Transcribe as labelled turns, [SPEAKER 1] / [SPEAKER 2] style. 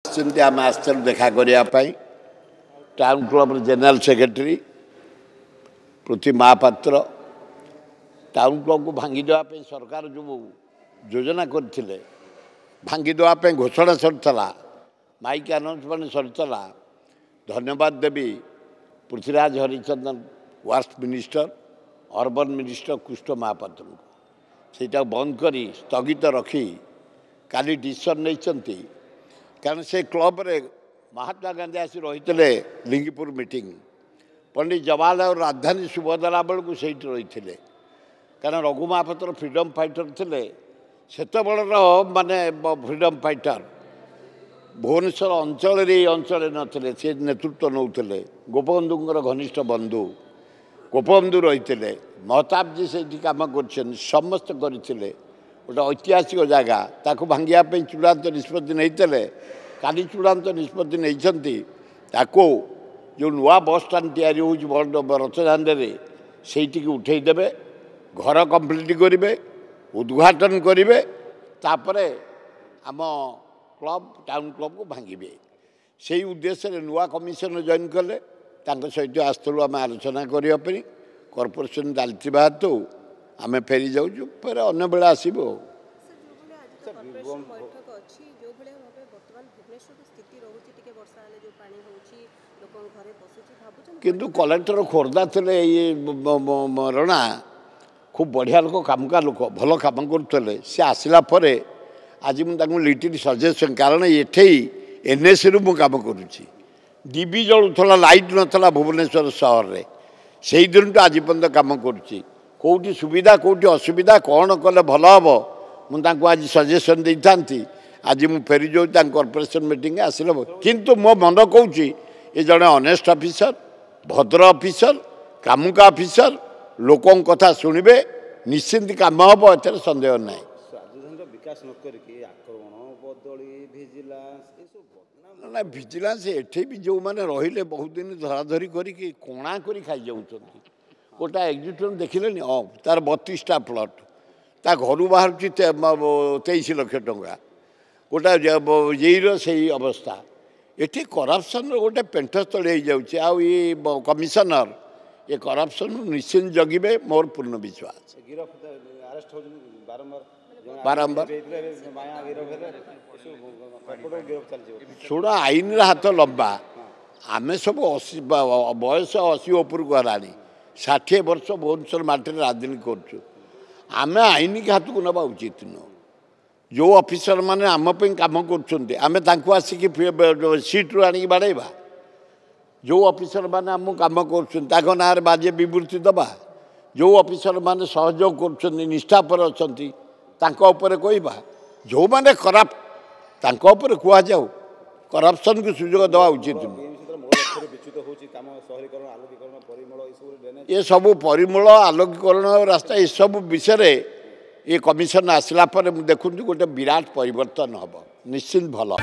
[SPEAKER 1] आम आसलु देखा करने टाउन क्लब जनरल सेक्रेटरी पृथ्वी महापात्र टाउन क्लब को भांगी देवाई सरकार जो योजना करते भांगी देवाई घोषणा सरीला माइक आनाउंसमेंट सरीला धन्यवाद देवी पृथ्वीराज हरिचंदन वास्ट minister urban minister Krishna Mohapatra को बंद करी स्थगित रखी काली डिसीजन नहीं कारण से क्लब रे महात्मा गांधी आसी रही लिंगीपुर मीटिंग पंडित जवाहरलाल राजधानी सुभद्रा बेलू से रही कारण रघु महापात्र फ्रीडम फाइटर थे से माने फ्रीडम फाइटर भुवनेश्वर अंचल अंचल नथिले से नेतृत्व नौले गोपबंधुर घनिष्ठ बंधु गोपबंधु रही महताब जी से कम कर समस्त करते गोटे ऐतिहासिक जगह ताकू भांगापी चूड़ांत निष्पत्ति नहीं काली चूड़ांत निष्पत्ति नहीं जो नुआ बस स्टाण्ड तैयारी हो रथदाण्डे से उठेदेवे घर कंप्लीट करेंगे उद्घाटन करेंगे तापर आम क्लब टाउन क्लब को भांगे से उद्देश्य नुआ कमिशन जॉइन कले सहित आसलु आम आलोचना करने कॉर्पोरेशन चलता हेतु आम फेरी जाऊँ फिर अन्न बेला आसबू किंतु कलेक्टर खोर्धा थे ये रणा खूब बढ़िया लोक कामका लोक भल कम करुले सी आसला आज मुझे लिटिल सजेसन कारण ये एनएससी रु कम करुँची डीबी जलूला लाइट नाला भुवनेश्वर सहर में से दिन तो आज पर्यटन कम करुँची कौटी सुविधा कौटी असुविधा कौन कले भल हम मुझे आज सजेसन दे था आज मुझे फेरी जाऊँ कॉर्पोरेशन मीटिंग आसिल किंतु मो मन कौच ये जड़े ऑनेस्ट ऑफिसर भद्र ऑफिसर कामुका ऑफिसर लोकों कथा शुणवे निश्चिंत काम हम ए सन्देह ना
[SPEAKER 2] विकास
[SPEAKER 1] ना भिजिलांस एठे भी जो मैंने रहिले बहुत दिन धराधरी करके कोणा करी खाई जाऊँ गोटा एग्जिट देखिले तार 32टा प्लट ता घर बाहर 23 लाख टंका गोटा ये से अवस्था ये करप्शन गोटे पेंटस्थल हो जाऊँगी आउ ये कमिशनर ये करप्शन निश्चिंत जगिबे मोर पूर्ण विश्वास बारंबार छोड़ा आईन हाथ लंबा आम सब 80 बयस 80 ऊपर को हलानी 60 वर्ष भुवनेश्वर माटी राजनीति करुँ आम आईन के हाथ को नवा उचित नुह जो ऑफिसर माने आम कम कर आसिक सीट्रु आनिक बाड़ेबा जो ऑफिसर माने आम कम कर ना बाजे विवृत्ति दबा जो ऑफिसर माने सहयोग कर निष्ठापर अच्छा कहवा जो मैंने करप्ट कह जाऊ करप्शन को सुजोग दवा उचित ये सब परिमल आलोकीकरण रास्ता ये सब विषय ये कमिशन आसला देखुं गोटे विराट परिवर्तन हम निश्चिंत भल।